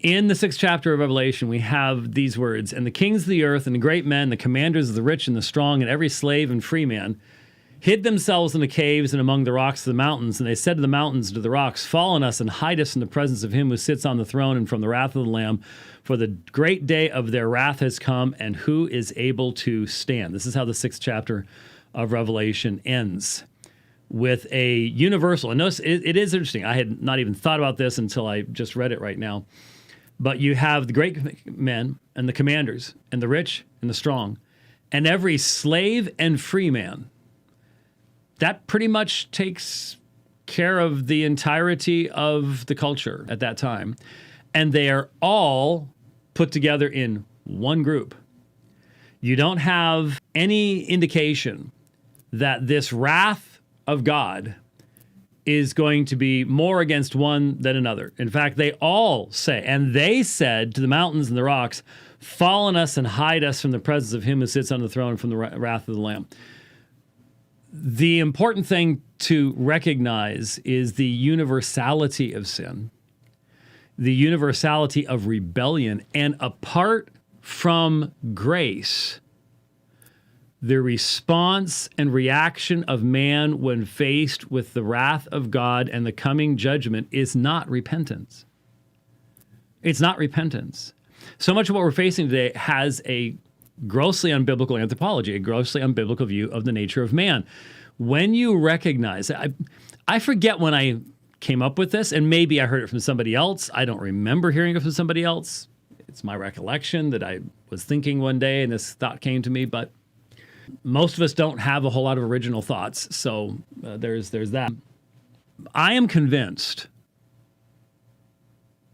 In the 6th chapter of Revelation, we have these words, "And the kings of the earth and the great men, the commanders of the rich and the strong, and every slave and free man, hid themselves in the caves and among the rocks of the mountains. And they said to the mountains and to the rocks, Fall on us and hide us in the presence of him who sits on the throne and from the wrath of the Lamb. For the great day of their wrath has come, and who is able to stand?" This is how the 6th chapter of Revelation ends, with a universal. And notice, it is interesting. I had not even thought about this until I just read it right now. But you have the great men and the commanders and the rich and the strong and every slave and free man. That pretty much takes care of the entirety of the culture at that time. And they are all put together in one group. You don't have any indication that this wrath of God is going to be more against one than another. In fact, they all say, and they said to the mountains and the rocks, "Fall on us and hide us from the presence of him who sits on the throne and from the wrath of the Lamb." The important thing to recognize is the universality of sin, the universality of rebellion, and apart from grace, the response and reaction of man when faced with the wrath of God and the coming judgment is not repentance. It's not repentance. So much of what we're facing today has a grossly unbiblical anthropology, a grossly unbiblical view of the nature of man. When you recognize, I forget when I came up with this, and maybe I heard it from somebody else. I don't remember hearing it from somebody else. It's my recollection that I was thinking one day and this thought came to me, but most of us don't have a whole lot of original thoughts, so there's that. I am convinced,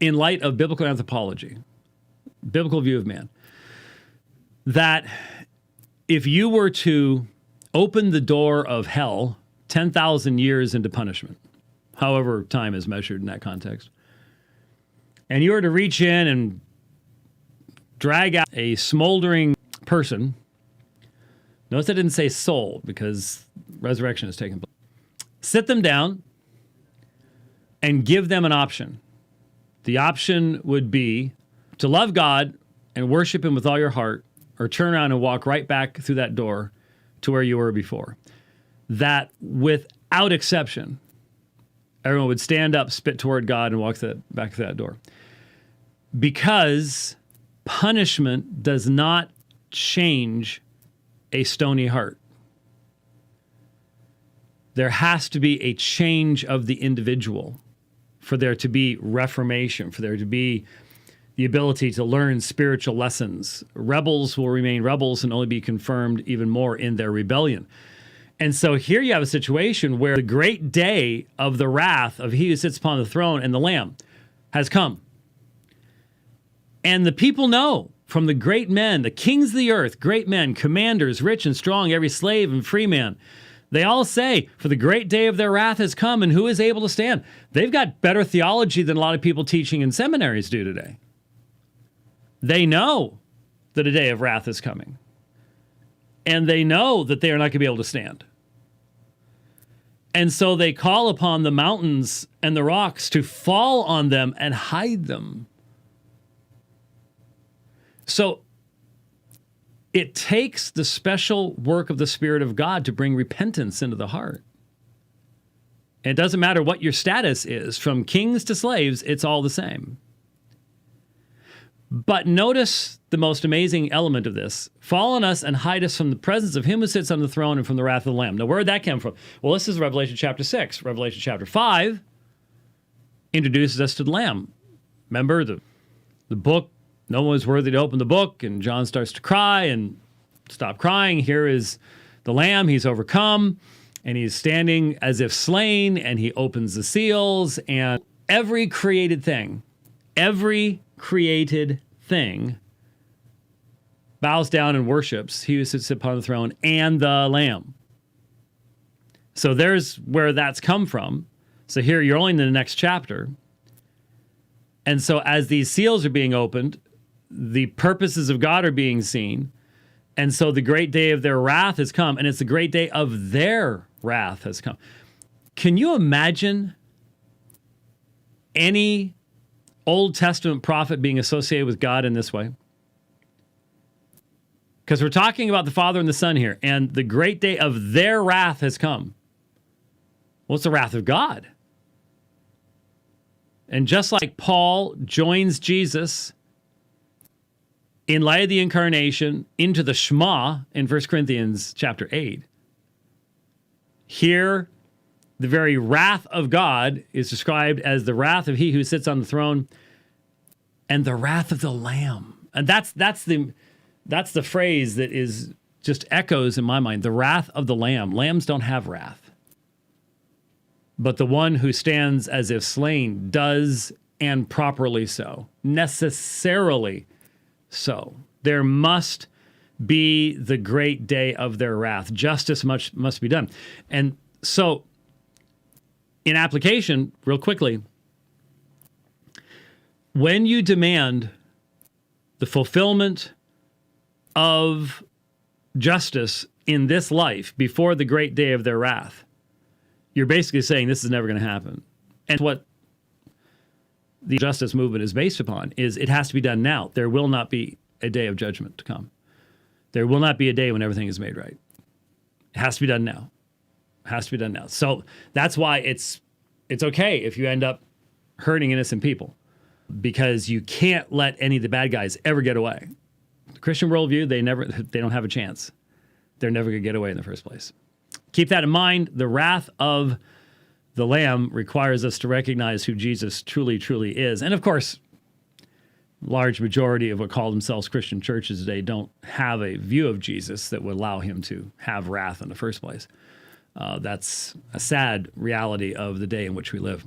in light of biblical anthropology, biblical view of man, that if you were to open the door of hell 10,000 years into punishment, however time is measured in that context, and you were to reach in and drag out a smoldering person. Notice I didn't say soul, because resurrection has taken place. Sit them down and give them an option. The option would be to love God and worship him with all your heart, or turn around and walk right back through that door to where you were before. That, without exception, everyone would stand up, spit toward God, and walk back through that door. Because punishment does not change a stony heart. There has to be a change of the individual for there to be reformation, for there to be the ability to learn spiritual lessons. Rebels will remain rebels and only be confirmed even more in their rebellion. And so here you have a situation where the great day of the wrath of he who sits upon the throne and the Lamb has come. And the people know, from the great men, the kings of the earth, great men, commanders, rich and strong, every slave and free man, they all say, for the great day of their wrath has come, and who is able to stand? They've got better theology than a lot of people teaching in seminaries do today. They know that a day of wrath is coming. And they know that they are not going to be able to stand. And so they call upon the mountains and the rocks to fall on them and hide them. So it takes the special work of the Spirit of God to bring repentance into the heart. And it doesn't matter what your status is, from kings to slaves, it's all the same. But notice the most amazing element of this. Fall on us and hide us from the presence of him who sits on the throne and from the wrath of the Lamb. Now, where did that come from? Well, this is Revelation chapter 6. Revelation chapter 5 introduces us to the Lamb. Remember the book, no one was worthy to open the book, and John starts to cry and stop crying. Here is the Lamb. He's overcome, and he's standing as if slain, and he opens the seals, and every created thing bows down and worships he who sits upon the throne and the Lamb. So there's where that's come from. So here you're only in the next chapter. And so as these seals are being opened, the purposes of God are being seen. And so the great day of their wrath has come, and it's the great day of their wrath has come. Can you imagine any Old Testament prophet being associated with God in this way? Because we're talking about the Father and the Son here, and the great day of their wrath has come. Well, it's the wrath of God. And just like Paul joins Jesus in light of the incarnation into the Shema in 1 Corinthians chapter 8, here the very wrath of God is described as the wrath of he who sits on the throne and the wrath of the Lamb. And that's the phrase that is just echoes in my mind. The wrath of the Lamb. Lambs don't have wrath. But the one who stands as if slain does, and properly so. Necessarily so. There must be the great day of their wrath. Justice must be done. And so, in application, real quickly, when you demand the fulfillment of justice in this life before the great day of their wrath, you're basically saying this is never going to happen. And what the justice movement is based upon is it has to be done now. There will not be a day of judgment to come. There will not be a day when everything is made right. It has to be done now. It has to be done now. So that's why it's okay if you end up hurting innocent people, because you can't let any of the bad guys ever get away. The Christian worldview, they don't have a chance. They're never going to get away in the first place. Keep that in mind. The wrath of the Lamb requires us to recognize who Jesus truly, truly is. And of course, large majority of what call themselves Christian churches today don't have a view of Jesus that would allow him to have wrath in the first place. That's a sad reality of the day in which we live.